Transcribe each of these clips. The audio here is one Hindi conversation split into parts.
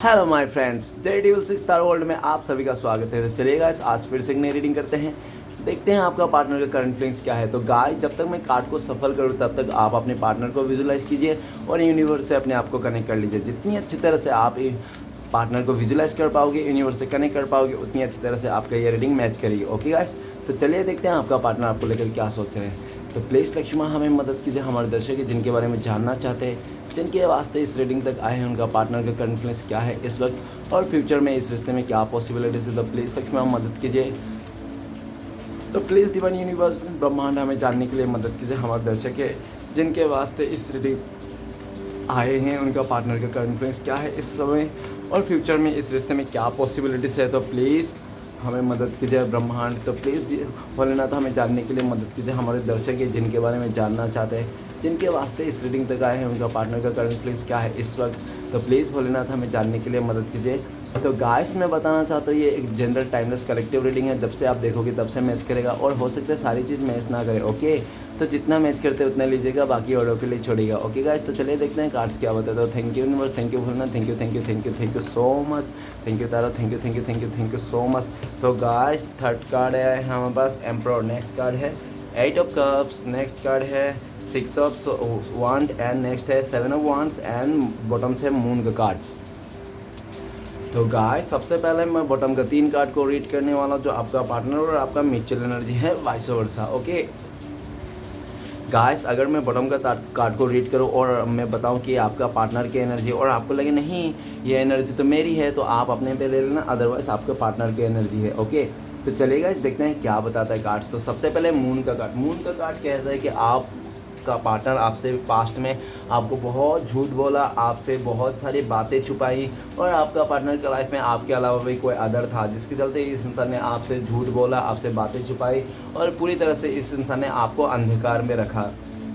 Hello my friends, Daredevil 6 star world में आप सभी का स्वागत है। तो चलिए गाइस, आज फिर से एक नई रीडिंग करते हैं। देखते हैं आपका पार्टनर का करंट फीलिंग्स क्या है। तो गाइस, जब तक मैं कार्ड को सफल करूं तब तक आप अपने पार्टनर को विजुलाइज कीजिए और यूनिवर्स से अपने आप को कनेक्ट कर लीजिए। जितनी अच्छी तरह से आप पार्टनर को विजुलाइज कर पाओगे, यूनिवर्स से कनेक्ट कर पाओगे, उतनी अच्छी तरह से आपका ये रीडिंग मैच करेगी। ओके गाइस, तो चलिए देखते हैं आपका पार्टनर आपको लेकर क्या सोच रहे हैं। तो प्लीज़ लक्ष्मण हमें मदद कीजिए, हमारे दर्शक जिनके बारे में जानना चाहते हैं, जिनके वास्ते इस रीडिंग तक आए हैं, उनका पार्टनर का कॉन्फिडेंस क्या है इस वक्त और फ्यूचर में इस रिश्ते में क्या पॉसिबिलिटीज है। तो प्लीज़ लक्ष्मण मदद कीजिए। तो प्लीज़ डिवाइन यूनिवर्स ब्रह्मांड हमें जानने के लिए मदद कीजिए। हमारे दर्शक है जिनके वास्ते इस रीडिंग आए हैं, उनका पार्टनर का कॉन्फिडेंस क्या है इस समय और फ्यूचर में इस रिश्ते में क्या पॉसिबिलिटीज़ है। तो प्लीज़ हमें मदद कीजिए ब्रह्मांड। तो प्लीज़ भोलेनाथ हमें जानने के लिए मदद कीजिए। हमारे दर्शक है जिनके बारे में जानना चाहते हैं, जिनके वास्ते इस रीडिंग तक आए हैं, उनका पार्टनर का करंट फीलिंग्स क्या है इस वक्त। तो प्लीज़ भोलेनाथ हमें जानने के लिए मदद कीजिए। तो गाइस, मैं बताना चाहता हूँ ये एक जनरल टाइमलेस कलेक्टिव रीडिंग है। जब से आप देखोगे तब से मैच करेगा और हो सकता है सारी चीज़ मैच ना करे। ओके, तो जितना मैच करते हैं उतना लीजिएगा, बाकी ऑर्डर के लिए छोड़िएगा। ओके गाइस, तो चलिए देखते हैं कार्ड्स क्या बताते हैं। तो thank you universe, thank you Bholenath, thank you so much, thank you Tara, thank you so much. तो गाइस, थर्ड कार्ड है हमारे पास एम्परर। नेक्स्ट कार्ड है 8 ऑफ कप्स। नेक्स्ट कार्ड है 6 ऑफ वांड एंड नेक्स्ट है 7 ऑफ वांड्स एंड बॉटम से मून का कार्ड। तो गाइस, सबसे पहले मैं बॉटम का 3 कार्ड को रीड करने वाला हूँ, जो आपका पार्टनर और आपका म्यूचुअल एनर्जी है, वाइस वर्सा। ओके गाइस, अगर मैं बॉटम का कार्ड को रीड करूँ और मैं बताऊं कि आपका पार्टनर की एनर्जी और आपको लगे नहीं ये एनर्जी तो मेरी है, तो आप अपने पे ले लेना, अदरवाइज आपके पार्टनर की एनर्जी है। ओके, तो चलिए गाइस देखते हैं क्या बताता है कार्ड्स। तो सबसे पहले मून का कार्ड। मून का कार्ड कहता है कि आपका पार्टनर आपसे पास्ट में आपको बहुत झूठ बोला, आपसे बहुत सारी बातें छुपाई और आपका पार्टनर की लाइफ में आपके अलावा भी कोई अदर था, जिसके चलते इस इंसान ने आपसे झूठ बोला, आपसे बातें छुपाई और पूरी तरह से इस इंसान ने आपको अंधकार में रखा।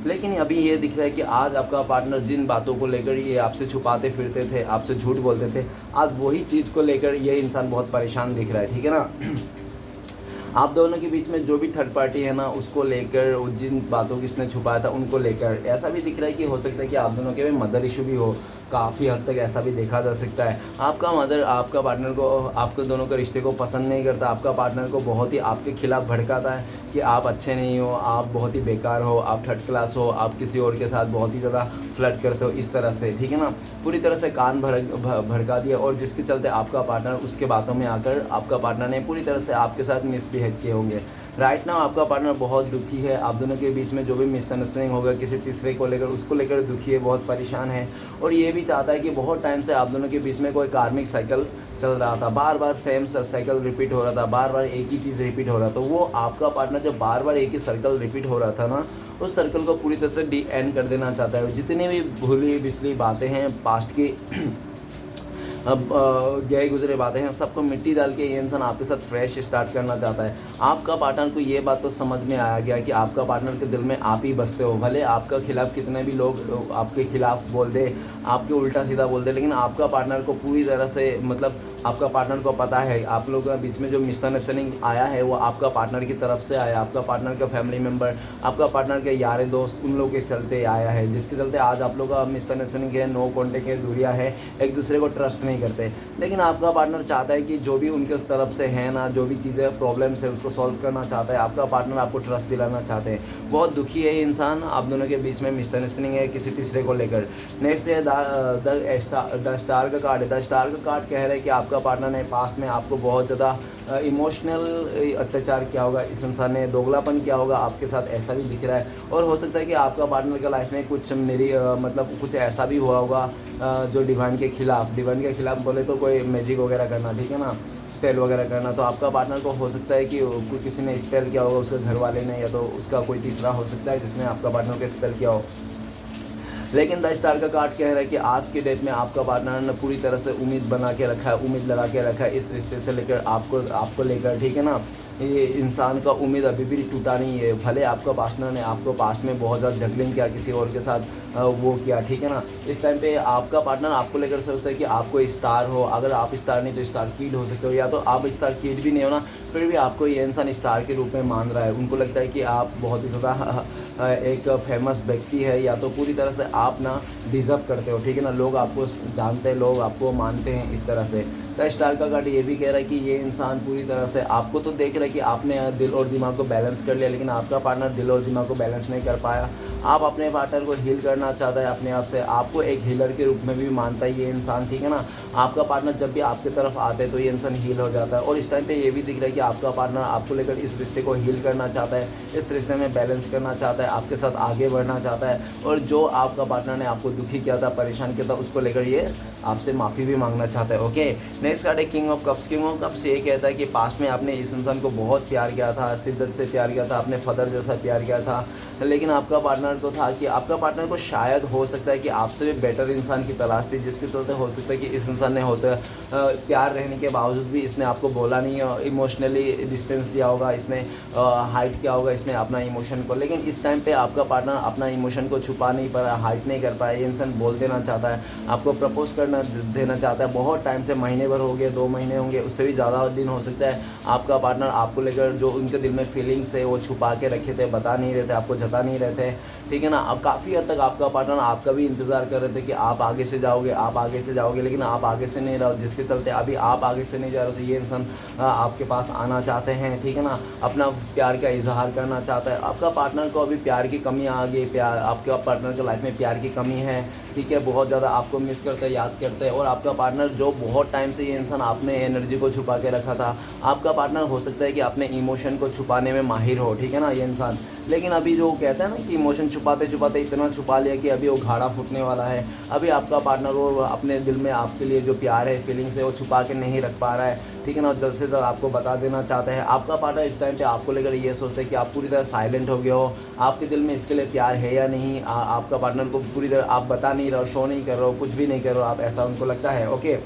लेकिन अभी ये दिख रहा है कि आज आपका पार्टनर जिन बातों को लेकर ये आपसे छुपाते फिरते थे, आपसे झूठ बोलते थे, आज वही चीज़ को लेकर ये इंसान बहुत परेशान दिख रहा है। ठीक है ना। आप दोनों के बीच में जो भी थर्ड पार्टी है ना, उसको लेकर, जिन बातों की इसने छुपाया था उनको लेकर ऐसा भी दिख रहा है कि हो सकता है कि आप दोनों के में मदर इशू भी हो। काफ़ी हद तक ऐसा भी देखा जा सकता है। आपका मदर आपका पार्टनर को, आपके दोनों के रिश्ते को पसंद नहीं करता, आपका पार्टनर को बहुत ही आपके खिलाफ भड़काता है कि आप अच्छे नहीं हो, आप बहुत ही बेकार हो, आप थर्ड क्लास हो, आप किसी और के साथ बहुत ही ज़्यादा फ्लर्ट करते हो, इस तरह से। ठीक है ना, पूरी तरह से कान भड़का दिया और जिसके चलते आपका पार्टनर उसके बातों में आकर आपका पार्टनर ने पूरी तरह से आपके साथ मिसबिहेव किए होंगे। राइट नाउ आपका पार्टनर बहुत दुखी है। आप दोनों के बीच में जो भी मिसअंडरस्टैंडिंग होगा किसी तीसरे को लेकर, उसको लेकर दुखी है, बहुत परेशान है और ये भी चाहता है कि बहुत टाइम से आप दोनों के बीच में कोई कार्मिक साइकिल चल रहा था, बार बार सेम साइकिल रिपीट हो रहा था, बार बार एक ही चीज़ रिपीट हो रहा था। तो वो आपका पार्टनर जब बार बार एक ही सर्कल रिपीट हो रहा था ना, उस सर्कल को पूरी तरह से डी एंड कर देना चाहता है। जितनी भी भूली बिसली बातें हैं पास्ट की, अब गए गुजरे बातें हैं, सबको मिट्टी डाल के ये इंसान आपके साथ फ्रेश स्टार्ट करना चाहता है। आपका पार्टनर को ये बात तो समझ में आया गया कि आपका पार्टनर के दिल में आप ही बसते हो। भले आपका खिलाफ कितने भी लोग आपके खिलाफ बोल दे, आपके उल्टा सीधा बोल दे, लेकिन आपका पार्टनर को पूरी तरह से, मतलब आपका पार्टनर को पता है आप लोगों के बीच में जो मिसअंडरस्टैंडिंग आया है वो आपका पार्टनर की तरफ से आया। आपका पार्टनर का फैमिली मेम्बर, आपका पार्टनर के यार दोस्त, उन लोगों के चलते आया है, जिसके चलते आज आप लोग का मिसअंडरस्टैंडिंग है, नो कॉन्टेक्ट है, दूरियाँ है, एक दूसरे को ट्रस्ट नहीं करते। लेकिन आपका पार्टनर चाहता है कि जो भी उनके तरफ से है ना, जो भी चीज़ें प्रॉब्लम्स है उसको सॉल्व करना चाहता है। आपका पार्टनर आपको ट्रस्ट दिलाना चाहते हैं। बहुत दुखी है इंसान, आप दोनों के बीच में मिसअंडरस्टैंडिंग है किसी तीसरे को लेकर। नेक्स्ट है द स्टार का कार्ड है। द स्टार का कार्ड कह रहा है कि आपका पार्टनर ने पास्ट में आपको बहुत ज़्यादा इमोशनल अत्याचार किया होगा, इस इंसान ने दोगलापन किया होगा आपके साथ, ऐसा भी दिख रहा है। और हो सकता है कि आपका पार्टनर के लाइफ में कुछ मतलब कुछ ऐसा भी हुआ होगा जो डिवाइन के खिलाफ बोले तो कोई मैजिक वगैरह करना, ठीक है ना, स्पेल वगैरह करना। तो आपका पार्टनर को हो सकता है कि किसी ने स्पेल किया होगा, उसके घर वाले ने, या तो उसका कोई तीसरा हो सकता है जिसने आपका पार्टनर को स्पेल किया हो। लेकिन द स्टार का कार्ड कह रहा है कि आज के डेट में आपका पार्टनर ने पूरी तरह से उम्मीद बना के रखा है, उम्मीद लगा के रखा है इस रिश्ते से लेकर आपको लेकर। ठीक है ना, ये इंसान का उम्मीद अभी भी टूटा नहीं है। भले आपका पार्टनर ने आपको पास्ट में बहुत ज़्यादा जगलिंग किया, किसी और के साथ वो किया, ठीक है ना। इस टाइम पे आपका पार्टनर आपको लेकर सोचता है कि आप कोई स्टार हो, अगर आप स्टार नहीं तो स्टार किड हो सकते हो, या तो आप स्टार किड भी नहीं हो ना, फिर भी आपको ये इंसान स्टार के रूप में मान रहा है। उनको लगता है कि आप बहुत ही ज़्यादा एक फेमस व्यक्ति है, या तो पूरी तरह से आप ना डिज़र्व करते हो, ठीक है ना। लोग आपको जानते हैं, लोग आपको मानते हैं इस तरह से। तो स्टार का कार्ड ये भी कह रहा है कि ये इंसान पूरी तरह से आपको तो देख रहा है कि आपने दिल और दिमाग को बैलेंस कर लिया, लेकिन आपका पार्टनर दिल और दिमाग को बैलेंस नहीं कर पाया। आप अपने पार्टनर को हील करना चाहता है अपने आप से, आपको एक हीलर के रूप में भी मानता है ये इंसान, ठीक है ना। आपका पार्टनर जब भी आपकी तरफ आते हैं तो ये इंसान हील हो जाता है। और इस टाइम पे ये भी दिख रहा है कि आपका पार्टनर आपको लेकर इस रिश्ते को हील करना चाहता है, इस रिश्ते में बैलेंस करना चाहता है, आपके साथ आगे बढ़ना चाहता है। और जो आपका पार्टनर ने आपको दुखी किया था, परेशान किया था, उसको लेकर ये आपसे माफ़ी भी मांगना चाहता है। ओके, नेक्स्ट कार्ड है king of cups. King of cups ये कहता है कि पास्ट में आपने इस इंसान को बहुत प्यार किया था, शिद्दत से प्यार किया था, आपने फदर जैसा प्यार किया था, लेकिन आपका पार्टनर को था कि आपका पार्टनर को शायद हो सकता है कि आपसे भी बेटर इंसान की तलाश थी, जिसके चलते हो सकता है कि इस इंसान ने प्यार रहने के बावजूद भी इसने आपको बोला नहीं, इमोशनली डिस्टेंस दिया होगा, इसने हाइड किया होगा इसने अपना इमोशन को। लेकिन इस टाइम पे आपका पार्टनर अपना इमोशन को छुपा नहीं पा रहा, हाइड नहीं कर पाया। ये इंसान बोल देना चाहता है, आपको प्रपोज करना देना चाहता है। बहुत टाइम से, महीने भर हो गए, 2 महीने होंगे, उससे भी ज़्यादा दिन हो सकता है। आपका पार्टनर आपको लेकर जो उनके दिल में फीलिंग्स है वो छुपा के रखे थे, बता नहीं रहे थे, आपको जता नहीं रहे थे, ठीक है ना। अब काफ़ी हद तक आपका पार्टनर आपका भी इंतज़ार कर रहे थे कि आप आगे से जाओगे, आप आगे से जाओगे, लेकिन आप आगे से नहीं रहो, जिसके चलते अभी आप आगे से नहीं जा रहे हो। तो ये इंसान आपके पास आना चाहते हैं, ठीक है ना, अपना प्यार का इजहार करना चाहता है। आपका पार्टनर को अभी प्यार की कमी आ गई, प्यार आपका पार्टनर के लाइफ में प्यार की कमी है, ठीक है, बहुत ज़्यादा आपको मिस करते हैं, याद करते हैं। और आपका पार्टनर जो बहुत टाइम से ये इंसान आपने एनर्जी को छुपा के रखा था, आपका पार्टनर हो सकता है कि अपने इमोशन को छुपाने में माहिर हो, ठीक है ना, ये इंसान। लेकिन अभी जो कहता है ना कि इमोशन छुपाते छुपाते इतना छुपा लिया कि अभी वो घाड़ा फूटने वाला है। अभी आपका पार्टनर वो अपने दिल में आपके लिए जो प्यार है, फीलिंग्स है, वो छुपा के नहीं रख पा रहा है, ठीक है ना, जल्द से जल्द आपको बता देना चाहता है। आपका पार्टनर इस टाइम पे आपको लेकर ये सोचता है कि आप पूरी तरह साइलेंट हो गए हो, आपके दिल में इसके लिए प्यार है या नहीं। आपका पार्टनर को पूरी तरह आप बता नहीं रहे हो, शो नहीं कर रहे हो, कुछ भी नहीं कर रहे हो आप, ऐसा उनको लगता है। ओके,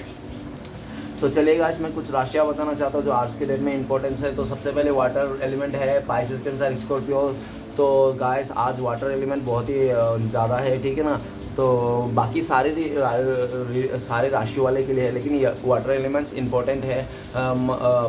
तो चलेगा, इसमें कुछ राशियाँ बताना चाहता हूँ जो आज के डेट में इंपॉर्टेंस है। तो सबसे पहले वाटर एलिमेंट है, पाइसेस, कैंसर, स्कॉर्पियो। तो गाइस आज वाटर एलिमेंट बहुत ही ज़्यादा है, ठीक है ना। तो बाकी सारे राशि वाले के लिए है, लेकिन ये वाटर एलिमेंट्स इंपॉर्टेंट है।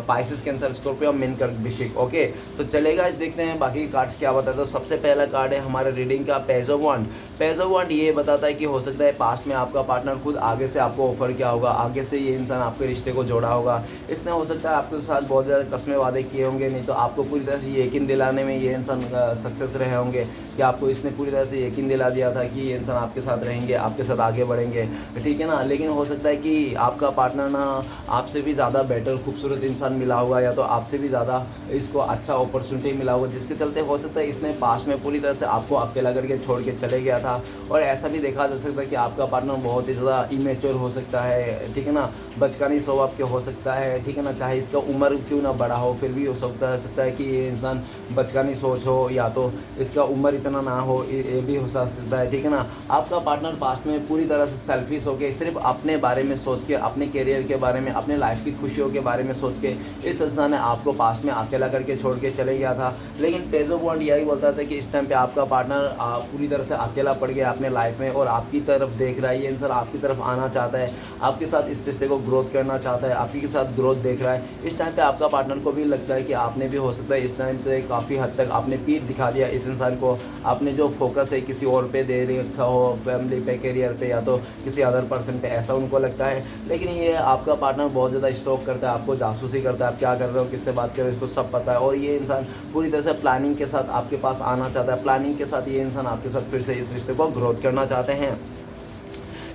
पाइसेस, कैंसर, स्कॉर्पियो, मीन, कर्क, वृश्चिक। ओके, तो चलेगा, इस देखते हैं बाकी कार्ड्स क्या बताते हैं। तो सबसे पहला कार्ड है हमारे रीडिंग का पेज ऑफ वांड। पेज ऑफ वांड ये बताता है कि हो सकता है पास्ट में आपका पार्टनर खुद आगे से आपको ऑफर किया होगा, आगे से ये इंसान आपके रिश्ते को जोड़ा होगा। इसने हो सकता है आपके साथ बहुत ज़्यादा कस्में वादे किए होंगे, नहीं तो आपको पूरी तरह से यकीन दिलाने में ये इंसान सक्सेस रहे होंगे कि आपको इसने पूरी तरह से यकीन दिला दिया था कि ये इंसान आपके साथ रहेंगे, आपके साथ आगे बढ़ेंगे, ठीक है ना। लेकिन हो सकता है कि आपका पार्टनर ना आपसे भी ज़्यादा बेटर खूबसूरत इंसान मिला होगा, या तो आपसे भी ज़्यादा इसको अच्छा अपॉर्चुनिटी मिला होगा, जिसके चलते हो सकता है इसने पास्ट में पूरी तरह से आपको अकेला करके छोड़ के चले गया था। और ऐसा भी देखा जा सकता है कि आपका पार्टनर बहुत ही ज़्यादा इमेच्योर हो सकता है, ठीक है ना, बचकानी स्वभाव के हो सकता है, ठीक है ना, चाहे इसका उम्र क्यों ना बड़ा हो, फिर भी हो सकता है कि ये इंसान बचकानी सोच हो, या तो इसका उम्र इतना ना हो, ये भी हो सकता है, ठीक है ना। आपका पार्टनर पास्ट में पूरी तरह से सेल्फिश होकर सिर्फ अपने बारे में सोच के, अपने करियर के बारे में, अपने लाइफ की खुशियों के बारे में सोच के इस इंसान ने आपको पास्ट में अकेला करके छोड़ के चले गया था। लेकिन पेज ऑफ वांड यही बोलता था कि इस टाइम पे आपका पार्टनर पूरी तरह से अकेला पड़ गया अपने लाइफ में, और आपकी तरफ देख रहा है। ये इंसान आपकी तरफ आना चाहता है, आपके साथ इस रिश्ते को ग्रोथ करना चाहता है, आपके साथ ग्रोथ देख रहा है। इस टाइम पे आपका पार्टनर को भी लगता है कि आपने भी हो सकता है इस टाइम पे काफ़ी हद तक आपने पीठ दिखा दिया इस इंसान को, आपने जो फोकस है किसी और पे दे रखा हो, फैमिली पे, करियर पे, या तो किसी अदर पर्सन पे, ऐसा उनको लगता है। लेकिन ये आपका पार्टनर बहुत ज़्यादा स्टॉक करता है, आपको जासूसी करता है, आप क्या कर रहे हो, किससे बात कर रहे हो, इसको सब पता है। और ये इंसान पूरी तरह से प्लानिंग के साथ आपके पास आना चाहता है, प्लानिंग के साथ ये इंसान आपके साथ फिर से इस रिश्ते को ग्रोथ करना चाहते हैं।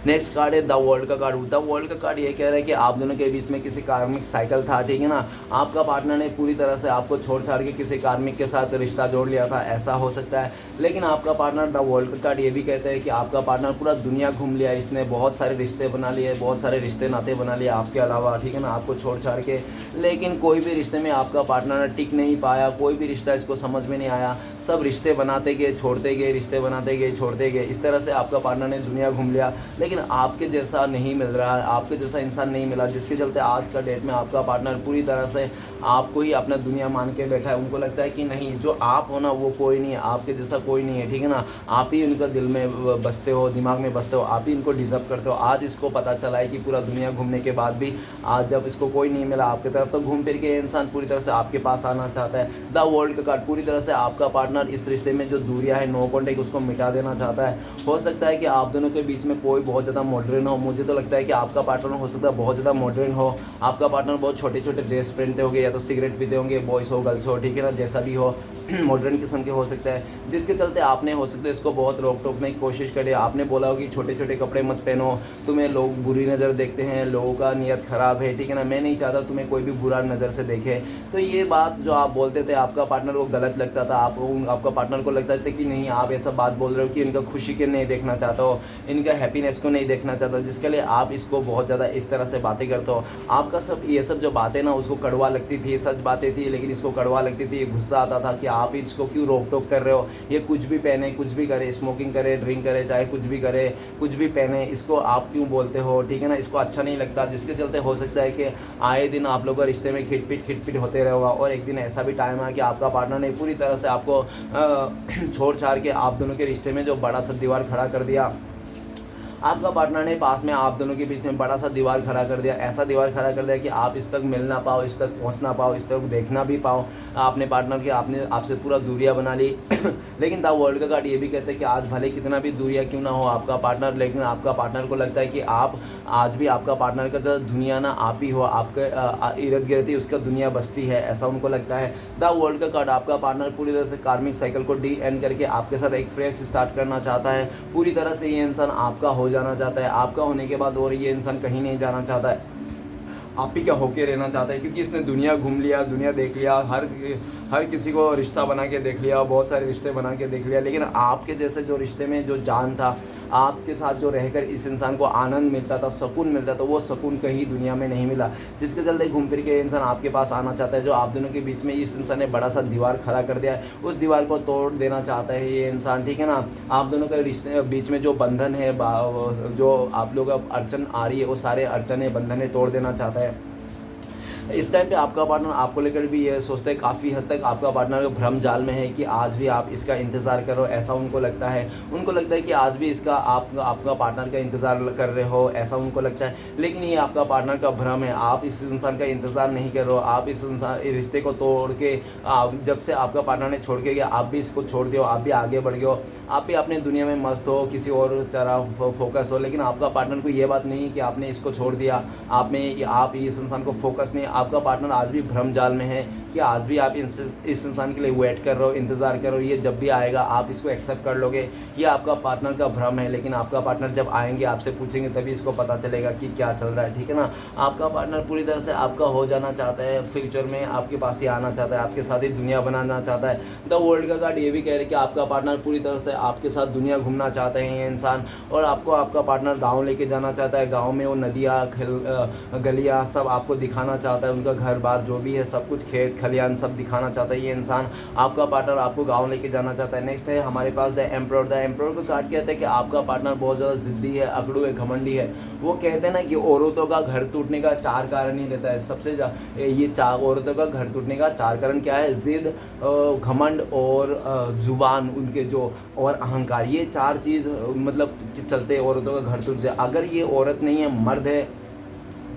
नेक्स्ट कार्ड है द वर्ल्ड का कार्ड। द वर्ल्ड का कार्ड ये कह रहा है कि आप दोनों के बीच में किसी कार्मिक साइकिल था, ठीक है ना। आपका पार्टनर ने पूरी तरह से आपको छोड़ छाड़ के किसी कार्मिक के साथ रिश्ता जोड़ लिया था, ऐसा हो सकता है। लेकिन आपका पार्टनर, द वर्ल्ड का कार्ड ये भी कहता है कि आपका पार्टनर पूरा दुनिया घूम लिया, इसने बहुत सारे रिश्ते बना लिए, बहुत सारे रिश्ते नाते बना लिए आपके अलावा, ठीक है ना, आपको छोड़ छाड़ के। लेकिन कोई भी रिश्ते में आपका पार्टनर टिक नहीं पाया, कोई भी रिश्ता इसको समझ में नहीं आया। सब रिश्ते बनाते गए, छोड़ते गए, रिश्ते बनाते गए, छोड़ते गए। इस तरह से आपका पार्टनर ने दुनिया घूम लिया, लेकिन आपके जैसा नहीं मिल रहा है, आपके जैसा इंसान नहीं मिला, जिसके चलते आज का डेट में आपका पार्टनर पूरी तरह से आपको ही अपना दुनिया मान के बैठा है। उनको लगता है कि नहीं, जो आप हो ना वो कोई नहीं है, आपके जैसा कोई नहीं है, ठीक है ना। आप ही उनका दिल में बसते हो, दिमाग में बसते हो, आप ही इनको डिजर्व करते हो। आज इसको पता चला है कि पूरा दुनिया घूमने के बाद भी आज जब इसको कोई नहीं मिला आपकी तरफ, तो घूम फिर के इंसान पूरी तरह से आपके पास आना चाहता है। द वर्ल्ड का कार्ड पूरी तरह से आपका पार्टनर इस रिश्ते में जो दूरियां है, नो कॉन्टेक्ट, उसको मिटा देना चाहता है। हो सकता है कि आप दोनों के बीच में कोई बहुत ज़्यादा मॉडर्न हो। मुझे तो लगता है कि आपका पार्टनर हो सकता है बहुत ज़्यादा मॉडर्न हो। आपका पार्टनर बहुत छोटे छोटे ड्रेस पहनते होंगे, या तो सिगरेट पीते होंगे, बॉयज़ हो गर्ल्स हो, ठीक है ना, जैसा भी हो मॉडर्न किस्म के हो सकता है, जिसके चलते आपने हो सकता है इसको बहुत रोक टोकने की कोशिश करे। आपने बोला हो कि छोटे छोटे कपड़े मत पहनो, तुम्हें लोग बुरी नज़र देखते हैं, लोगों का नीयत ख़राब है, ठीक है ना, मैं नहीं चाहता तुम्हें कोई भी बुरा नज़र से देखे। तो ये बात जो आप बोलते थे आपका पार्टनर को गलत लगता था। आपका पार्टनर को लगता था कि नहीं, आप ऐसा बात बोल रहे हो कि इनका खुशी के नहीं देखना चाहते हो, इनका हैप्पीनेस को नहीं देखना चाहता, जिसके लिए आप इसको बहुत ज़्यादा इस तरह से बातें करते हो। आपका ये सब जो बातें ना उसको कड़वा लगती थी, सच बातें थी, लेकिन इसको कड़वा लगती थी। गुस्सा आता था कि आप इसको क्यों रोक टोक कर रहे हो, ये कुछ भी पहने, कुछ भी करे, स्मोकिंग करे, ड्रिंक करे, चाहे कुछ भी करे, कुछ भी पहने, इसको आप क्यों बोलते हो, ठीक है ना, इसको अच्छा नहीं लगता। जिसके चलते हो सकता है कि आए दिन आप लोगों का रिश्ते में खिटपिट होते रहेगा, और एक दिन ऐसा भी टाइम है कि आपका पार्टनर ने पूरी तरह से आपको छोड़ छाड़ के आप दोनों के रिश्ते में जो बड़ा सा दीवार खड़ा कर दिया। आपका पार्टनर ने पास में आप दोनों के बीच में बड़ा सा दीवार खड़ा कर दिया, ऐसा दीवार खड़ा कर दिया कि आप इस तक मिल ना पाओ, इस तक पहुंच ना पाओ, इस तक देखना भी पाओ आपने पार्टनर की, आपने आपसे पूरा दूरियां बना ली। लेकिन द वर्ल्ड का कार्ड ये भी कहते हैं कि आज भले कितना भी दूरियां क्यों ना हो आपका पार्टनर, लेकिन आपका पार्टनर को लगता है कि आप आज भी आपका पार्टनर का जो दुनिया ना आप ही हो, आपके इर्द गिर्द ही उसका दुनिया बसती है, ऐसा उनको लगता है। द वर्ल्ड का कार्ड आपका पार्टनर पूरी तरह से कार्मिक साइकिल को डी एंड करके आपके साथ एक फ्रेश स्टार्ट करना चाहता है। पूरी तरह से ये इंसान आपका हो जाना चाहता है, आपका होने के बाद और ये इंसान कहीं नहीं जाना चाहता है, आप ही क्या होके रहना चाहता है, क्योंकि इसने दुनिया घूम लिया, दुनिया देख लिया, हर किसी को रिश्ता बना के देख लिया, बहुत सारे रिश्ते बना के देख लिया, लेकिन आपके जैसे जो रिश्ते में जो जान था, आपके साथ जो रहकर इस इंसान को आनंद मिलता था, सुकून मिलता था, वो सुकून कहीं दुनिया में नहीं मिला। जिसके चलते घूम फिर के इंसान आपके पास आना चाहता है। जो आप दोनों के बीच में इस इंसान ने बड़ा सा दीवार खड़ा कर दिया है, उस दीवार को तोड़ देना चाहता है ये इंसान, ठीक है ना। आप दोनों के रिश्ते बीच में जो बंधन है, जो आप लोग अब अड़चन आ रही है, वो सारे अड़चने बंधने तोड़ देना चाहता है। इस टाइम पे आपका पार्टनर आपको लेकर भी ये सोचता है, काफ़ी हद तक आपका पार्टनर भ्रम जाल में है कि आज भी आप इसका इंतज़ार करो, ऐसा उनको लगता है। उनको लगता है कि आज भी इसका आपका पार्टनर का इंतज़ार कर रहे हो, ऐसा उनको लगता है। लेकिन ये आपका पार्टनर का भ्रम है, आप इस इंसान का इंतज़ार नहीं कर रहे हो। आप इस रिश्ते को तोड़ के जब से आपका पार्टनर ने छोड़ के गया, आप भी इसको छोड़ दियो, आप भी आगे बढ़ गए हो, आप भी अपने दुनिया में मस्त हो, किसी और तरह फोकस हो। लेकिन आपका पार्टनर को ये बात नहीं कि आपने इसको छोड़ दिया, आप इस इंसान को फोकस नहीं। आपका पार्टनर आज भी भ्रम जाल में है कि आज भी आप इस इंसान के लिए वेट कर रहे हो, इंतज़ार करो, ये जब भी आएगा आप इसको एक्सेप्ट कर लोगे। ये आपका पार्टनर का भ्रम है, लेकिन आपका पार्टनर जब आएंगे, आपसे पूछेंगे, तभी इसको पता चलेगा कि क्या चल रहा है, ठीक है ना। आपका पार्टनर पूरी तरह से आपका हो जाना चाहता है, फ्यूचर में आपके पास ही आना चाहता है, आपके साथ ही दुनिया बनाना चाहता है। द वर्ल्ड का कार्ड ये भी कह रहे हैं कि आपका पार्टनर पूरी तरह से आपके साथ दुनिया घूमना चाहते हैं ये इंसान, और आपको आपका पार्टनर गाँव लेके जाना चाहता है। गाँव में वो नदियाँ, गलियाँ सब आपको दिखाना चाहता है, उनका घर बार जो भी है सब कुछ, खेत खलियान सब दिखाना चाहता है ये इंसान। आपका पार्टनर आपको गांव लेके जाना चाहता है। नेक्स्ट है हमारे पास द एम्परर। द एम्परर को कार्ड कहते हैं कि आपका पार्टनर बहुत ज़्यादा जिद्दी है, अकड़ू है, घमंडी है। वो कहते हैं ना कि औरतों का घर टूटने का 4 कारण ही रहता है। सबसे ये 4 औरतों का घर टूटने का 4 कारण क्या है? जिद, घमंड और जुबान, उनके जो और अहंकार, ये 4 चीज़ मतलब चलते औरतों का घर टूट जाए। अगर ये औरत नहीं है, मर्द है,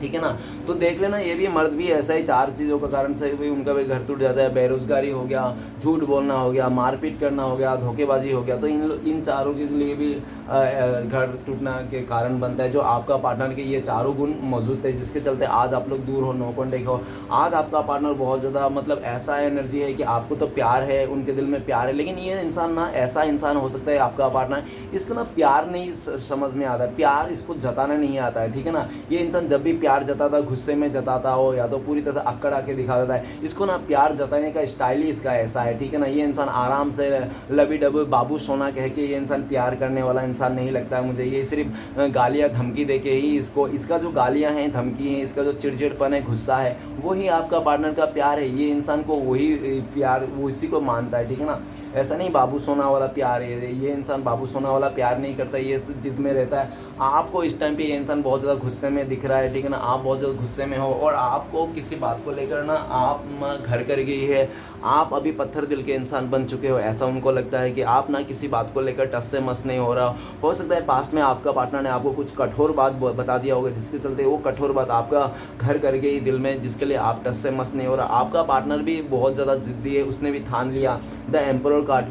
ठीक है ना, तो देख लेना ये भी मर्द भी ऐसा ही 4 चीज़ों का कारण से भी उनका भी घर टूट जाता है। बेरोजगारी हो गया, झूठ बोलना हो गया, मारपीट करना हो गया, धोखेबाजी हो गया। तो इन चारों के लिए भी घर टूटना के कारण बनता है। जो आपका पार्टनर के ये चारों गुण मौजूद थे, जिसके चलते आज आप लोग दूर हो, नो कॉन्टेक्ट हो। आज आपका पार्टनर बहुत ज़्यादा मतलब ऐसा एनर्जी है कि आपको तो प्यार है, उनके दिल में प्यार है, लेकिन ये इंसान ना ऐसा इंसान हो सकता है आपका पार्टनर, इसको ना प्यार नहीं समझ में आता है, प्यार इसको जताना नहीं आता है, ठीक है ना। ये इंसान जब भी प्यार जताता, गुस्से में जताता हो या तो पूरी तरह से अक्कड़ आके दिखा देता है। इसको ना प्यार जताने का स्टाइल ही इसका ऐसा है, ठीक है ना। ये इंसान आराम से लबी डबू बाबू सोना कह के ये इंसान प्यार करने वाला इंसान नहीं लगता है मुझे। ये सिर्फ गालियाँ धमकी दे के ही इसका जो गालियाँ हैं, धमकी हैं, इसका जो चिड़चिड़पन है, गुस्सा है, वही आपका पार्टनर का प्यार है। ये इंसान को वही प्यार वो इसी को मानता है, ठीक है ना। ऐसा नहीं बाबू सोना वाला प्यार है, ये इंसान बाबू सोना वाला प्यार नहीं करता, ये जिद में रहता है। आपको इस टाइम पे ये इंसान बहुत ज़्यादा गुस्से में दिख रहा है, ठीक है ना, आप बहुत ज़्यादा गुस्से में हो और आपको किसी बात को लेकर ना आप घर कर गई है, आप अभी पत्थर दिल के इंसान बन चुके हो, ऐसा उनको लगता है कि आप ना किसी बात को लेकर टस से मस नहीं हो रहा। हो सकता है पास्ट में आपका पार्टनर ने आपको कुछ कठोर बात बता दिया होगा, जिसके चलते वो कठोर बात आपका घर कर गई दिल में, जिसके लिए आप टस से मस नहीं हो रहा। आपका पार्टनर भी बहुत ज़्यादा ज़िद्दी है, उसने भी ठान लिया द एम्परर कार्ड,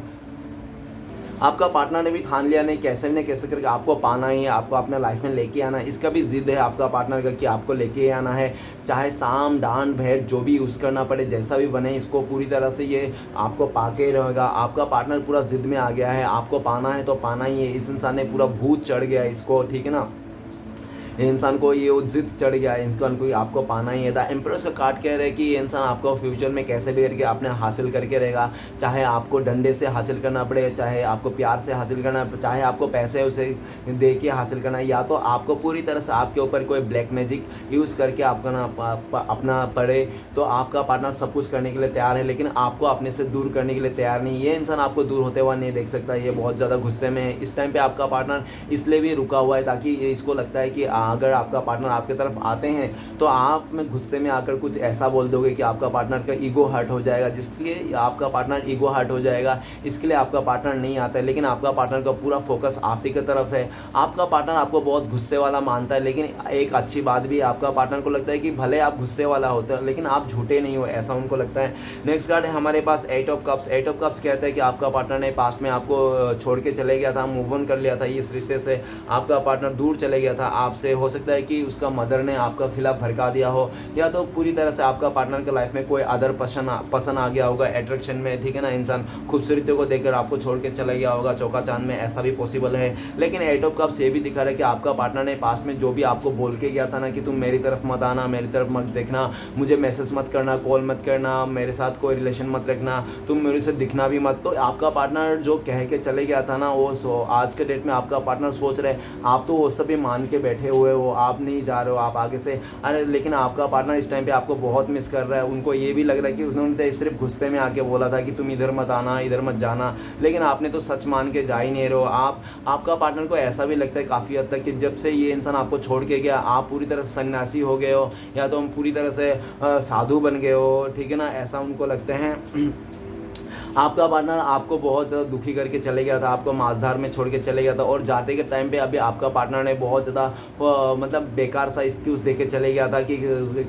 आपका पार्टनर ने भी ठान लिया नहीं कैसे न कैसे करके आपको पाना ही है, आपको अपने लाइफ में लेके आना है। इसका भी जिद है आपका पार्टनर का कि आपको लेके आना है, चाहे साम डांड भेंट जो भी यूज़ करना पड़े, जैसा भी बने, इसको पूरी तरह से ये आपको पाके रहेगा। आपका पार्टनर पूरा जिद में आ गया है, आपको पाना है तो पाना ही है। इस इंसान ने पूरा भूत चढ़ गया है इसको, ठीक है ना, इंसान को ये जिद चढ़ गया है, इंसान को आपको पाना ही है। द एम्प्रेस का कार्ड कह रहा है कि ये इंसान आपको फ्यूचर में कैसे भी करके आपने हासिल करके रहेगा, चाहे आपको डंडे से हासिल करना पड़े, चाहे आपको प्यार से हासिल करना, चाहे आपको पैसे उसे दे के हासिल करना, या तो आपको पूरी तरह से आपके ऊपर कोई ब्लैक मैजिक यूज़ करके आपका ना अपना पड़े, तो आपका पार्टनर सब कुछ करने के लिए तैयार है, लेकिन आपको अपने से दूर करने के लिए तैयार नहीं। ये इंसान आपको दूर होते हुआ नहीं देख सकता, ये बहुत ज़्यादा गुस्से में है। इस टाइम पर आपका पार्टनर इसलिए भी रुका हुआ है ताकि इसको लगता है कि अगर आपका पार्टनर आपके तरफ आते हैं तो आप में गुस्से में आकर कुछ ऐसा बोल दोगे कि आपका पार्टनर का ईगो हर्ट हो जाएगा, जिसलिए आपका पार्टनर ईगो हर्ट हो जाएगा, इसके लिए आपका पार्टनर नहीं आता है। लेकिन आपका पार्टनर का पूरा फोकस आप ही की तरफ है। आपका पार्टनर आपको बहुत गुस्से वाला मानता है, लेकिन एक अच्छी बात भी है, आपका पार्टनर को लगता है कि भले आप गुस्से वाला होते हो लेकिन आप झूठे नहीं हो, ऐसा उनको लगता है। नेक्स्ट कार्ड है हमारे पास 8 ऑफ कप्स। 8 ऑफ कप्स कहता है कि आपका पार्टनर ने पास्ट में आपको छोड़ के चले गया था, मूव ऑन कर लिया था इस रिश्ते से, आपका पार्टनर दूर चले गया था आपसे। हो सकता है कि उसका मदर ने आपका खिलाफ भड़का दिया हो, या तो पूरी तरह से आपका पार्टनर के लाइफ में कोई अदर पसंद आ गया होगा अट्रैक्शन में, ठीक है ना, इंसान खूबसूरती को देखकर आपको छोड़ के चला गया होगा चौका चांद में, ऐसा भी पॉसिबल है। लेकिन 8 ऑफ कप्स ये भी दिखा रहा है कि आपका पार्टनर ने पास्ट में जो भी आपको बोल के गया था ना कि तुम मेरी तरफ मत आना, मेरी तरफ मत देखना, मुझे मैसेज मत करना, कॉल मत करना, मेरे साथ कोई रिलेशन मत रखना, तुम मेरे से दिखना भी मत, तो आपका पार्टनर जो कह के चले गया था ना वो आज के डेट में आपका पार्टनर सोच रहे आप तो वो सभी मान के बैठे हुए हो, आप नहीं जा रहे हो, आप आगे से अरे, लेकिन आपका पार्टनर इस टाइम पे आपको बहुत मिस कर रहा है। उनको ये भी लग रहा है कि उन्होंने सिर्फ गुस्से में आके बोला था कि तुम इधर मत आना, इधर मत जाना, लेकिन आपने तो सच मान के जा ही नहीं रहे हो। आपका पार्टनर को ऐसा भी लगता है काफ़ी हद तक कि जब से ये इंसान आपको छोड़ के गया आप पूरी तरह से सन्यासी हो गए हो, या तो हम पूरी तरह से साधु बन गए हो, ठीक है ना, ऐसा उनको लगते हैं। आपका पार्टनर आपको बहुत ज़्यादा दुखी करके चले गया था, आपको माझधार में छोड़ के चले गया था, और जाते के टाइम पे अभी आपका पार्टनर ने बहुत ज़्यादा मतलब बेकार सा एक्सक्यूज़ दे के चले गया था कि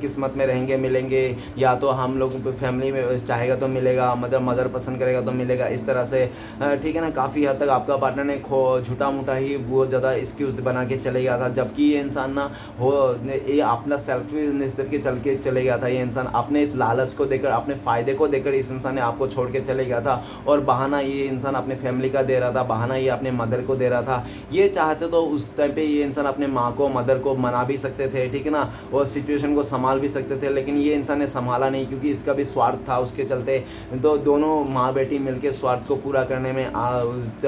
किस्मत में रहेंगे मिलेंगे, या तो हम लोग फैमिली में चाहेगा तो मिलेगा, मतलब मदर पसंद करेगा तो मिलेगा, इस तरह से, ठीक है ना। काफ़ी हद तक आपका पार्टनर ने झूठा मूठा ही बहुत ज़्यादा एक्सक्यूज़ बना के चले गया था, जबकि ये इंसान ना ये अपना सेल्फिश के चल के चले गया था। ये इंसान अपने इस लालच को देकर, अपने फ़ायदे को देकर इस इंसान ने आपको छोड़ के चले गया था, और बहाना ये इंसान अपने फैमिली का दे रहा था, बहाना ये अपने मदर को दे रहा था। ये चाहते तो उस टाइम पे ये इंसान अपने माँ को, मदर को मना भी सकते थे, ठीक है ना, और सिचुएशन को संभाल भी सकते थे, लेकिन ये इंसान ने संभाला नहीं क्योंकि इसका भी स्वार्थ था उसके चलते। तो दोनों माँ बेटी मिलकर स्वार्थ को पूरा करने में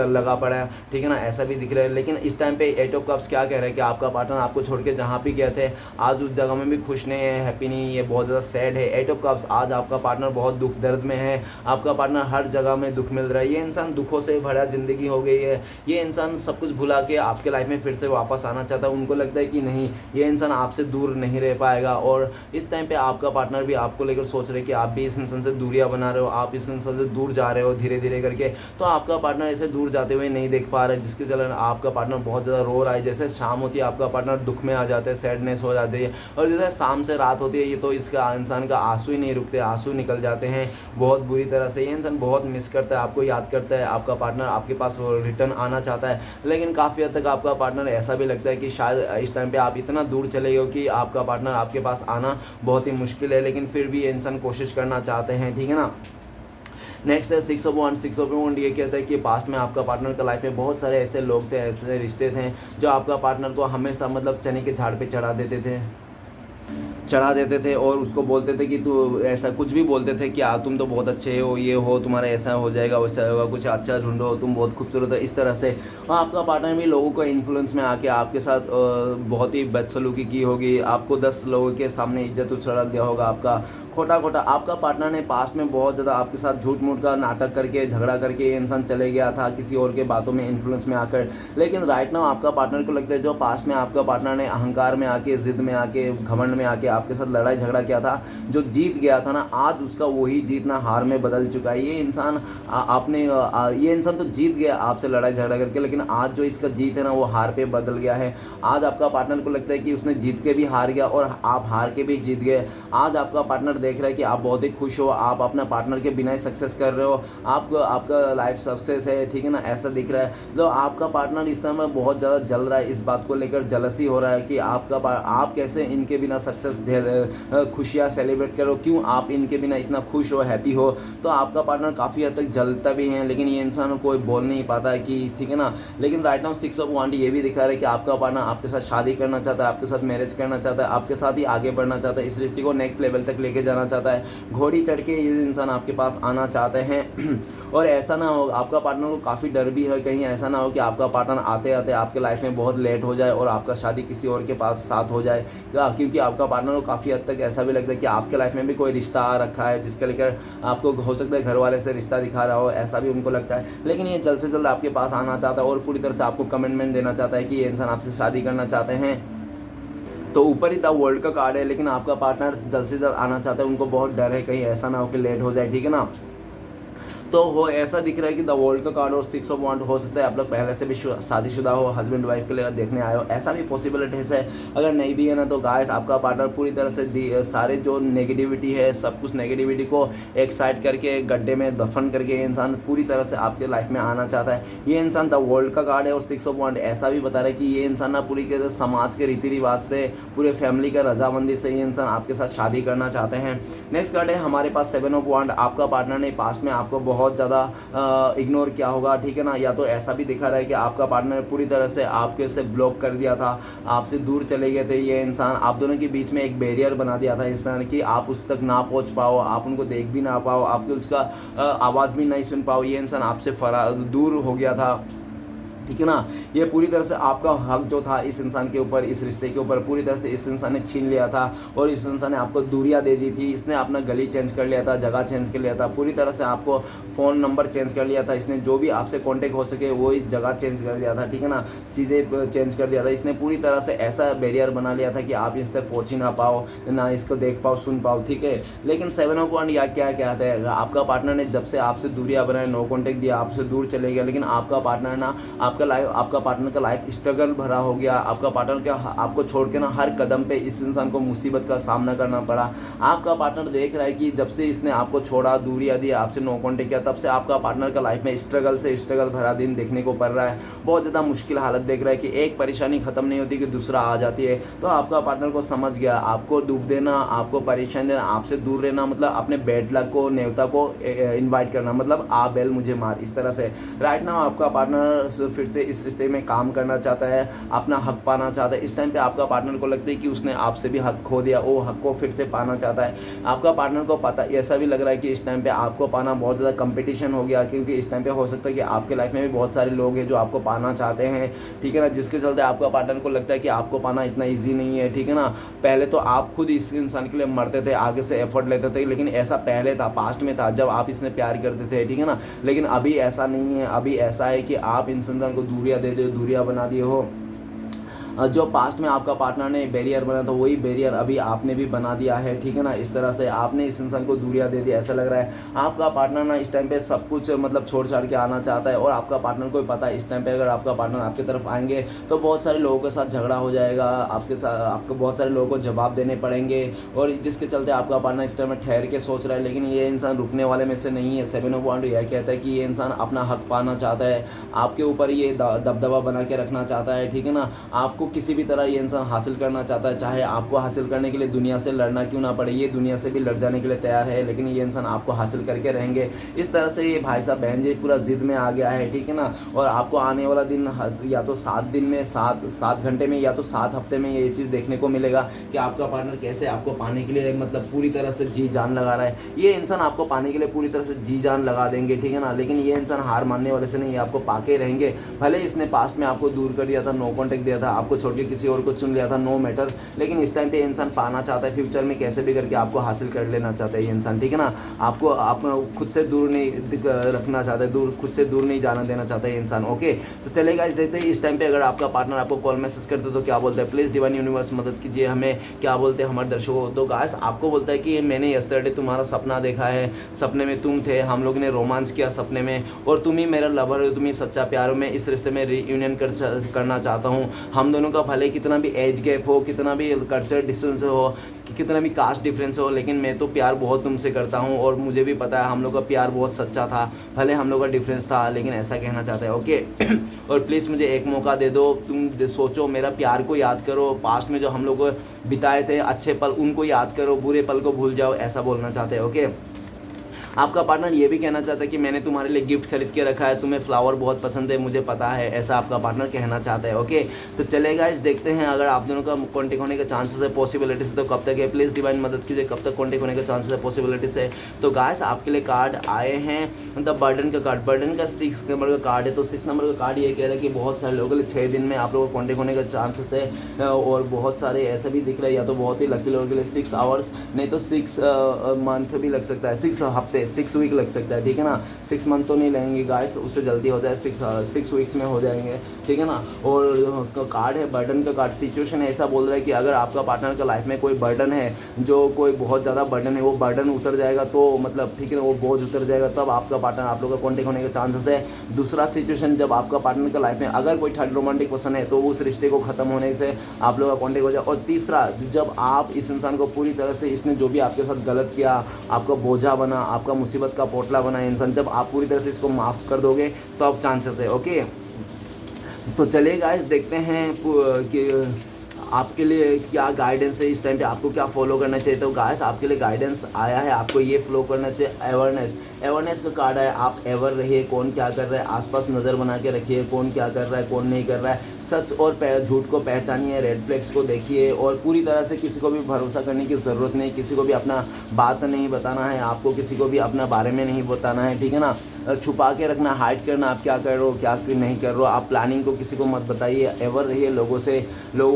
लगा पड़ा है, ठीक है ना, ऐसा भी दिख रहा है। लेकिन इस टाइम पे 8 ऑफ कप्स क्या कह रहे हैं कि आपका पार्टनर आपको छोड़ के जहाँ भी गए थे आज उस जगह में भी खुश नहीं है, हैप्पी नहीं है, ये बहुत ज़्यादा सैड है। 8 ऑफ कप्स आज आपका पार्टनर बहुत दुख दर्द में है, आपका पार्टनर हर जगह में दुख मिल रहा है। ये इंसान दुखों से भरा ज़िंदगी हो गई है, ये इंसान सब कुछ भुला के आपके लाइफ में फिर से वापस आना चाहता है। उनको लगता है कि नहीं, ये इंसान आपसे दूर नहीं रह पाएगा, और इस टाइम पे आपका पार्टनर भी आपको लेकर सोच रहे कि आप भी इस इंसान से दूरियां बना रहे हो, आप इस इंसान से दूर जा रहे हो धीरे धीरे करके। तो आपका पार्टनर ऐसे दूर जाते हुए नहीं देख पा रहा है, जिसके चलते आपका पार्टनर बहुत ज़्यादा रो रहा है। जैसे शाम होती है आपका पार्टनर दुख में आ जाता है, सैडनेस हो जाती है, और जैसे शाम से रात होती है ये तो इसका इंसान का आंसू ही नहीं रुकते, आंसू निकल जाते हैं बहुत बुरी तरह से। ये इंसान बहुत मिस करता है, आपको याद करता है, आपका पार्टनर आपके पास रिटर्न आना चाहता है, लेकिन काफ़ी हद तक आपका पार्टनर ऐसा भी लगता है कि शायद इस टाइम पे आप इतना दूर चले गए हो कि आपका पार्टनर आपके पास आना बहुत ही मुश्किल है, लेकिन फिर भी ये इंसान कोशिश करना चाहते हैं, ठीक है ना। नेक्स्ट है 6 ऑफ वंड। 6 ऑफ वंड ये कहता है कि पास्ट में आपका पार्टनर का लाइफ में बहुत सारे ऐसे लोग थे, ऐसे रिश्ते थे जो आपका पार्टनर को हमेशा मतलब चने के झाड़ पे चढ़ा देते थे। चढ़ा देते थे और उसको बोलते थे कि तू ऐसा कुछ भी बोलते थे कि तुम तो बहुत अच्छे हो, ये हो, तुम्हारा ऐसा हो जाएगा, वैसा होगा, कुछ अच्छा ढूंढो, तुम बहुत खूबसूरत है, इस तरह से। और आपका पार्टनर भी लोगों को इन्फ्लुएंस में आके आपके साथ बहुत ही बदसलूकी की होगी, आपको 10 लोगों के सामने इज्जत उछाल दिया होगा आपका खोटा खोटा। आपका पार्टनर ने पास्ट में बहुत ज़्यादा आपके साथ झूठ मूठ का नाटक करके, झगड़ा करके ये इंसान चले गया था किसी और के बातों में इन्फ्लुएंस में आकर। लेकिन राइट नाउ आपका पार्टनर को लगता है जो पास्ट में आपका पार्टनर ने अहंकार में आके, ज़िद में आके, घमंड में आके आपके साथ लड़ाई झगड़ा किया था, जो जीत गया था ना, आज उसका वही जीतना हार में बदल चुका है। ये इंसान ये इंसान तो जीत गया आपसे लड़ाई झगड़ा करके, लेकिन आज जो इसका जीत है ना वो हार पे बदल गया है। आज आपका पार्टनर को लगता है कि उसने जीत के भी हार गया और आप हार के भी जीत गए। आज आपका पार्टनर देख रहा है कि आप बहुत ही खुश हो, आप अपना पार्टनर के बिना ही सक्सेस कर रहे हो, आपका लाइफ सक्सेस है, ठीक है ना, ऐसा दिख रहा है। तो आपका पार्टनर इस समय बहुत ज़्यादा जल रहा है, इस बात को लेकर जलसी हो रहा है कि आप कैसे इनके बिना सक्सेस खुशियाँ सेलिब्रेट करो, क्यों आप इनके बिना इतना खुश हो, हैप्पी हो। तो आपका पार्टनर काफ़ी हद तक जलता भी है, लेकिन ये इंसान कोई बोल नहीं पाता है कि ठीक है ना। लेकिन राइट नाउ 6 ऑफ वांड ये भी दिखा रहा है कि आपका पार्टनर आपके साथ शादी करना चाहता है, आपके साथ मैरिज करना चाहता है, आपके साथ ही आगे बढ़ना चाहता है, इस रिश्ते को नेक्स्ट लेवल तक लेके जाना चाहता है। घोड़ी चढ़ के ये इंसान आपके पास आना चाहते हैं। और ऐसा ना हो, आपका पार्टनर को काफ़ी डर भी है, कहीं ऐसा ना हो कि आपका पार्टनर आते आते आपके लाइफ में बहुत लेट हो जाए और आपका शादी किसी और के पास साथ हो जाए। क्योंकि आपका पार्टनर को काफ़ी हद तक ऐसा भी लगता है कि आपके लाइफ में भी कोई रिश्ता आ रखा है, जिसके लेकर आपको हो सकता है घर वाले से रिश्ता दिखा रहा हो, ऐसा भी उनको लगता है। लेकिन ये जल्द से जल्द आपके पास आना चाहता है और पूरी तरह से आपको कमिटमेंट देना चाहता है कि ये इंसान आपसे शादी करना चाहते हैं। तो ऊपर ही द वर्ल्ड का कार्ड है, लेकिन आपका पार्टनर जल्द से जल्द आना चाहता है, उनको बहुत डर है कहीं ऐसा ना हो कि लेट हो जाए, ठीक है ना। तो वो ऐसा दिख रहा है कि द वर्ल्ड का कार्ड और 6 ऑफ वांड हो सकता है आप लोग पहले से भी शादीशुदा हो, हस्बैंड वाइफ के लिए देखने आए हो, ऐसा भी पॉसिबिलिटीज है। अगर नहीं भी है ना तो गाइस आपका पार्टनर पूरी तरह से सारे जो नेगेटिविटी है, सब कुछ नेगेटिविटी को एक साइड करके गड्ढे में दफन करके ये इंसान पूरी तरह से आपके लाइफ में आना चाहता है। ये इंसान द वर्ल्ड का कार्ड है और 6 ऑफ वांड ऐसा भी बता रहा है कि ये इंसान ना पूरी के समाज के रीति रिवाज से, पूरे फैमिली का रजामंदी से ये इंसान आपके साथ शादी करना चाहते हैं। नेक्स्ट कार्ड है हमारे पास 7 ऑफ वांड। आपका पार्टनर ने पास्ट में आपको बहुत ज़्यादा इग्नोर किया होगा, ठीक है ना, या तो ऐसा भी दिखा रहा है कि आपका पार्टनर पूरी तरह से आपके से ब्लॉक कर दिया था, आपसे दूर चले गए थे। ये इंसान आप दोनों के बीच में एक बैरियर बना दिया था इस तरह कि आप उस तक ना पहुंच पाओ, आप उनको देख भी ना पाओ, आपके उसका आवाज़ भी नहीं सुन पाओ। ये इंसान आपसे दूर हो गया था, ठीक है ना। ये पूरी तरह से आपका हक जो था इस इंसान के ऊपर, इस रिश्ते के ऊपर पूरी तरह से इस इंसान ने छीन लिया था और इस इंसान ने आपको दूरियां दे दी थी। इसने अपना गली चेंज कर लिया था, जगह चेंज कर लिया था, पूरी तरह से आपको फ़ोन नंबर चेंज कर लिया था इसने, जो भी आपसे कांटेक्ट हो सके वो इस जगह चेंज कर दिया था, ठीक है ना, चीज़ें चेंज कर दिया था इसने। पूरी तरह से ऐसा बैरियर बना लिया था कि आप इस तक पहुँच ही ना पाओ, ना इसको देख पाओ, सुन पाओ, ठीक है। लेकिन 7 ऑफ वांड या क्या कहते हैं, आपका पार्टनर ने जब से आपसे दूरियाँ बनाए, नो कॉन्टेक्ट दिया, आपसे दूर चले गया, लेकिन आपका पार्टनर ना आपका पार्टनर का लाइफ स्ट्रगल भरा हो गया। आपका पार्टनर क्या आपको छोड़ के ना हर कदम पे इस इंसान को मुसीबत का सामना करना पड़ा। आपका पार्टनर देख रहा है कि जब से इसने आपको छोड़ा, दूरियां दी, आपसे नो कॉन्टेक्ट किया, तब से आपका पार्टनर का लाइफ में स्ट्रगल भरा दिन देखने को पड़ रहा है। बहुत ज़्यादा मुश्किल हालत देख रहा है कि एक परेशानी खत्म नहीं होती कि दूसरा आ जाती है। तो आपका पार्टनर को समझ गया, आपको दुख देना, आपको परेशान देना, आपसे दूर रहना मतलब अपने बैड लक को, नेवता को इन्वाइट करना, मतलब आ बैल मुझे मार, इस तरह से। राइट नाउ आपका पार्टनर फिर से इस रिश्ते में काम करना चाहता है, अपना हक पाना चाहता है। इस टाइम पे आपका पार्टनर को लगता है कि उसने आपसे भी हक खो दिया, वो हक को फिर से पाना चाहता है। आपका पार्टनर को पता, ऐसा भी लग रहा है कि इस टाइम पे आपको पाना बहुत ज़्यादा कंपटीशन हो गया, क्योंकि इस टाइम पे हो सकता है कि आपके लाइफ में भी बहुत सारे लोग हैं जो आपको पाना चाहते हैं, ठीक है ना, जिसके चलते आपका पार्टनर को लगता है कि आपको पाना इतना ईजी नहीं है, ठीक है ना। पहले तो आप खुद इस इंसान के लिए मरते थे, आगे से एफर्ट लेते थे, लेकिन ऐसा पहले था, पास्ट में था, जब आप इसने प्यार करते थे, ठीक है ना। लेकिन अभी ऐसा नहीं है, अभी ऐसा है कि आप इस इंसान को दूरियां दे दो, दूरियां बना दिए हो। जो पास्ट में आपका पार्टनर ने बैरियर बना था वही बैरियर अभी आपने भी बना दिया है, ठीक है ना। इस तरह से आपने इस इंसान को दूरियां दे दी, ऐसा लग रहा है। आपका पार्टनर ना इस टाइम पे सब कुछ मतलब छोड़ छाड़ के आना चाहता है और आपका पार्टनर को भी पता है इस टाइम पे अगर आपका पार्टनर आपकी तरफ आएंगे तो बहुत सारे लोगों के साथ झगड़ा हो जाएगा, आपके साथ आपको बहुत सारे लोगों को जवाब देने पड़ेंगे, और जिसके चलते आपका पार्टनर इस टाइम में ठहर के सोच रहा है। लेकिन ये इंसान रुकने वाले में से नहीं है। 7 ऑफ वांड यह कहता है कि ये इंसान अपना हक पाना चाहता है, आपके ऊपर ये दबदबा बना के रखना चाहता है, ठीक है ना। आपको किसी भी तरह ये इंसान हासिल करना चाहता है, चाहे आपको हासिल करने के लिए दुनिया से लड़ना क्यों ना पड़े, ये दुनिया से भी लड़ जाने के लिए तैयार है, लेकिन ये इंसान आपको हासिल करके रहेंगे। इस तरह से ये भाई साहब बहन जी पूरा ज़िद में आ गया है, ठीक है ना। और आपको आने वाला दिन या तो 7 दिन में, 7 घंटे में, या तो 7 हफ्ते में ये चीज़ देखने को मिलेगा कि आपका पार्टनर कैसे आपको पाने के लिए मतलब पूरी तरह से जी जान लगा रहा है। ये इंसान आपको पाने के लिए पूरी तरह से जी जान लगा देंगे, ठीक है ना। लेकिन ये इंसान हार मानने वाले से नहीं, ये आपको पाके रहेंगे। भले इसने पास्ट में आपको दूर कर दिया था, नो कॉन्टेक्ट दिया था, आपको छोड़ के किसी और को चुन लिया था, नो मैटर, लेकिन इस टाइम पे इंसान पाना चाहता है, फ्यूचर में कैसे भी करके आपको हासिल कर लेना चाहता है ये इंसान, ठीक है ना। आपको आप खुद से दूर नहीं रखना चाहता है, खुद से दूर नहीं जाना देना चाहता है ये इंसान। ओके, तो चलेगा। इस देखते हैं इस टाइम पे अगर आपका पार्टनर आपको कॉल मैसेज करते तो क्या बोलते हैं। प्लीज़ डिवाइन यूनिवर्स मदद कीजिए हमें, क्या बोलते हैं हमारे दर्शकों को। तो गाइस आपको बोलता है कि मैंने यस्टरडे तुम्हारा सपना देखा है, सपने में तुम थे, हम लोग ने रोमांस किया सपने में, और तुम ही मेरा लवर हो, तुम ही सच्चा प्यार हो। मैं इस रिश्ते में रीयूनियन करना चाहता हूँ। हम दोनों का भले कितना भी एज गैप हो, कितना भी कल्चर डिस्टेंस हो, कितना भी कास्ट डिफरेंस हो, लेकिन मैं तो प्यार बहुत तुमसे करता हूँ, और मुझे भी पता है हम लोग का प्यार बहुत सच्चा था, भले हम लोग का डिफरेंस था, लेकिन ऐसा कहना चाहता है। ओके और प्लीज़ मुझे एक मौका दे दो, तुम सोचो, मेरा प्यार को याद करो, पास्ट में जो हम लोग बिताए थे अच्छे पल उनको याद करो, बुरे पल को भूल जाओ, ऐसा बोलना चाहते हैं। ओके, आपका पार्टनर ये भी कहना चाहता है कि मैंने तुम्हारे लिए गिफ्ट खरीद के रखा है, तुम्हें फ्लावर बहुत पसंद है, मुझे पता है, ऐसा आपका पार्टनर कहना चाहता है। ओके, तो चलेगा। इस देखते हैं अगर आप दोनों का कॉन्टेक्ट होने के चांसेस है, पॉसिबिलिटीज है, तो कब तक है। प्लीज़ डिवाइन मदद कीजिए, कब तक कॉन्टेक्ट होने के चांसेस है, पॉसिबिलिटीज है। तो गाइस आपके लिए कार्ड आए हैं, मतलब बर्डन का कार्ड, बर्डन का 6 नंबर का कार्ड है। तो 6 नंबर का कार्ड ये कह रहा है कि बहुत सारे लोगों के लिए 6 दिन में आप लोगों को कॉन्टेक्ट होने का चांसेस है, और बहुत सारे ऐसे भी दिख रहे हैं, या तो बहुत ही लकी लोगों के लिए 6 आवर्स, नहीं तो 6 मंथ भी लग सकता है, 6 हफ्ते, 6 वीक लग सकता है, ठीक है ना। 6 मंथ तो नहीं लगेंगे गाइस, उससे जल्दी हो जाए, 6 वीक्स में हो जाएंगे, ठीक है ना। और कार्ड है बर्डन का कार्ड, सिचुएशन ऐसा बोल रहा है कि अगर आपका पार्टनर का लाइफ में कोई बर्डन है, जो कोई बहुत ज़्यादा बर्डन है, वो बर्डन उतर जाएगा, तो मतलब ठीक है ना, वो बोझ उतर जाएगा, तब आपका पार्टनर आप लोग का कॉन्टेक्ट होने के चांसेस है। दूसरा सिचुएशन, जब आपका पार्टनर का लाइफ में अगर कोई थर्ड रोमांटिक पर्सन है, तो उस रिश्ते को ख़त्म होने से आप लोग का कॉन्टेक्ट हो जाए। और तीसरा, जब आप इस इंसान को पूरी तरह से, इसने जो भी आपके साथ गलत किया, आपका बोझा बना, आपका मुसीबत का पोटला बना इंसान, जब आप पूरी तरह से इसको माफ़ कर दोगे तो अब चांसेस है। ओके, तो चलिए गाइस देखते हैं कि आपके लिए क्या गाइडेंस है इस टाइम पे, आपको क्या फॉलो करना चाहिए। तो गाइस आपके लिए गाइडेंस आया है, आपको ये फॉलो करना चाहिए, अवेयरनेस का कार्ड है। आप अवेयर रहिए, कौन क्या कर रहा है, आसपास नज़र बना के रखिए, कौन क्या कर रहा है, कौन नहीं कर रहा है। सच और झूठ को पहचानिए, रेड फ्लैग्स को देखिए, और पूरी तरह से किसी को भी भरोसा करने की ज़रूरत नहीं, किसी को भी अपना बात नहीं बताना है, आपको किसी को भी अपना बारे में नहीं बताना है, ठीक है ना। छुपा के रखना, हाइड करना, आप क्या कर रहे हो क्या नहीं कर रहे हो, आप प्लानिंग को किसी को मत बताइए, अवेयर रहिए लोगों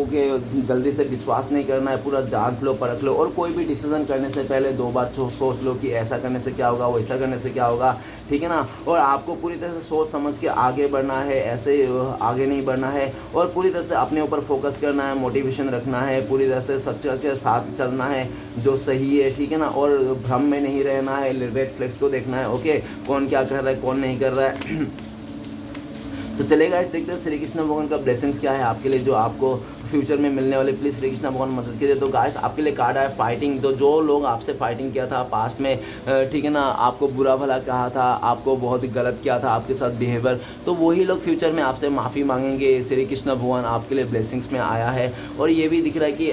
के जल्दी से विश्वास नहीं करना है, पूरा जांच लो, परख लो, और कोई भी डिसीजन करने से पहले 2 बार सोच लो कि ऐसा करने से क्या होगा, वैसा करने से क्या होगा, ठीक है ना। और आपको पूरी तरह से सोच समझ के आगे बढ़ना है, ऐसे आगे नहीं बढ़ना है, और पूरी तरह से अपने ऊपर फोकस करना है, मोटिवेशन रखना है, पूरी तरह से सच के साथ चलना है जो सही है, ठीक है ना। और भ्रम में नहीं रहना है, रेड फ्लैग्स को देखना है। ओके, कौन क्या कर रहा है, कौन नहीं कर रहा है। तो चलेगा, इस देखते हैं श्री कृष्ण भगवान का ब्लेसिंग्स क्या है आपके लिए, जो आपको फ्यूचर में मिलने वाले। प्लीज़ श्री कृष्ण भगवान मदद कीजिए। तो गाइस आपके लिए कार्ड है फाइटिंग। तो जो लोग आपसे फाइटिंग किया था पास्ट में, ठीक है ना, आपको बुरा भला कहा था, आपको बहुत ही गलत किया था आपके साथ बिहेवियर, तो वही लोग फ्यूचर में आपसे माफ़ी मांगेंगे। श्री कृष्ण भगवान आपके लिए ब्लेसिंग्स में आया है। और ये भी दिख रहा है कि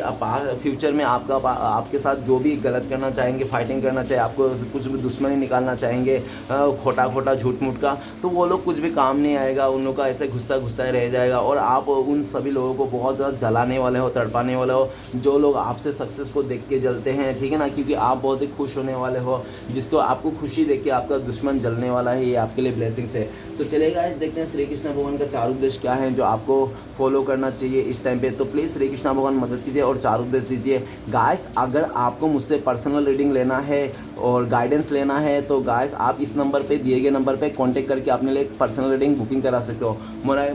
फ्यूचर में आपके साथ जो भी गलत करना चाहेंगे, फाइटिंग करना चाहे, आपको कुछ भी दुश्मनी निकालना चाहेंगे, खोटा झूठ मूठ का, तो वो लोग कुछ भी काम नहीं आएगा, उन लोग का ऐसे गुस्सा रह जाएगा। और आप उन सभी लोगों को बहुत ज़्यादा जलाने वाले हो, तड़पाने वाले हो, जो लोग आपसे सक्सेस को देख के जलते हैं, ठीक है ना, क्योंकि आप बहुत ही खुश होने वाले हो, जिसको आपको खुशी देख के आपका दुश्मन जलने वाला है। ये आपके लिए ब्लेसिंग्स है। तो चलेगा, इस देखते हैं श्री कृष्ण भगवान का 4 उद्देश्य क्या है जो आपको फॉलो करना चाहिए इस टाइम पे। तो प्लीज़ श्री कृष्ण भगवान मदद कीजिए और 4 उद्देश्य दीजिए। गाइस अगर आपको मुझसे पर्सनल रीडिंग लेना है और गाइडेंस लेना है, तो गाइस आप इस नंबर पे, दिए गए नंबर पे कांटेक्ट करके अपने लिए एक पर्सनल रीडिंग बुकिंग करा सकते हो।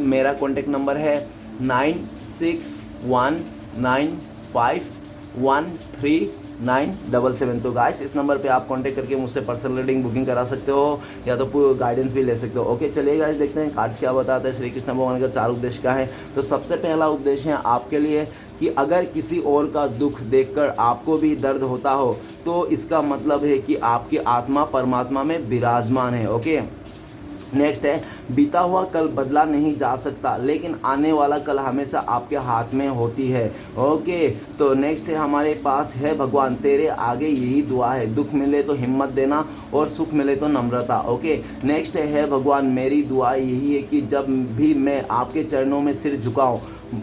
मेरा कांटेक्ट नंबर है 9619513977। तो गाइस इस नंबर पे आप कांटेक्ट करके मुझसे पर्सनल रीडिंग बुकिंग करा सकते हो, या तो पूरा गाइडेंस भी ले सकते हो। ओके, चलिए गाइस देखते हैं कार्ड्स क्या बताता है, श्री कृष्ण भगवान का 4 उद्देश्य क्या है। तो सबसे पहला उद्देश्य है आपके लिए कि अगर किसी और का दुख देखकर आपको भी दर्द होता हो, तो इसका मतलब है कि आपकी आत्मा परमात्मा में विराजमान है। ओके, नेक्स्ट है, बीता हुआ कल बदला नहीं जा सकता लेकिन आने वाला कल हमेशा आपके हाथ में होती है। ओके, तो नेक्स्ट है हमारे पास है, भगवान तेरे आगे यही दुआ है, दुख मिले तो हिम्मत देना और सुख मिले तो नम्रता। ओके, नेक्स्ट है, भगवान मेरी दुआ यही है कि जब भी मैं आपके चरणों में सिर झुकाऊं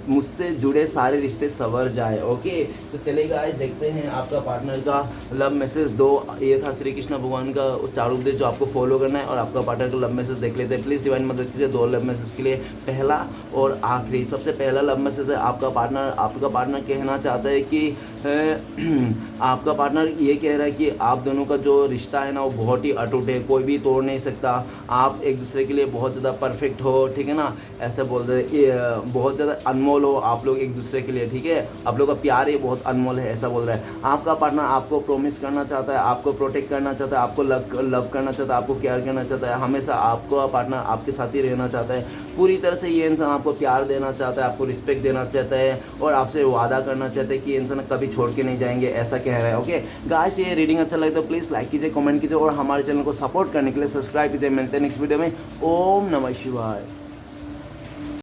मुझसे जुड़े सारे रिश्ते संवर जाए। ओके, तो चलिए गाइस देखते हैं आपका पार्टनर का लव मैसेज। दो ये था श्री कृष्ण भगवान का चार उपदेश जो आपको फॉलो करना है, और आपका पार्टनर का लव मैसेज देख लेते हैं। प्लीज़ डिवाइन मदद कीजिए दो लव मैसेज के लिए। पहला और आखिरी, सबसे पहला लव मैसेज है, आपका पार्टनर कहना चाहता है कि आपका पार्टनर ये कह रहा है कि आप दोनों का जो रिश्ता है ना वो बहुत ही अटूट है, कोई भी तोड़ नहीं सकता, आप एक दूसरे के लिए बहुत ज़्यादा परफेक्ट हो, ठीक है ना, ऐसे बोल रहे बहुत ज़्यादा अनमोल हो आप लोग एक दूसरे के लिए, ठीक है, आप लोग का प्यार ये बहुत अनमोल है, ऐसा बोल रहा है। आपका पार्टनर आपको प्रॉमिस करना चाहता है, आपको प्रोटेक्ट करना चाहता है, आपको लव करना चाहता है, आपको केयर करना चाहता है, हमेशा आपको पार्टनर आपके साथ ही रहना चाहता है पूरी तरह से। ये इंसान आपको प्यार देना चाहता है, आपको रिस्पेक्ट देना चाहता है और आपसे वादा करना चाहता है कि ये इंसान कभी छोड़ के नहीं जाएंगे, ऐसा कह रहा है। ओके गाइस, ये रीडिंग अच्छा लगे तो प्लीज़ लाइक कीजिए, कमेंट कीजिए और हमारे चैनल को सपोर्ट करने के लिए सब्सक्राइब कीजिए। मिलते हैं नेक्स्ट वीडियो में। ओम नमः शिवाय।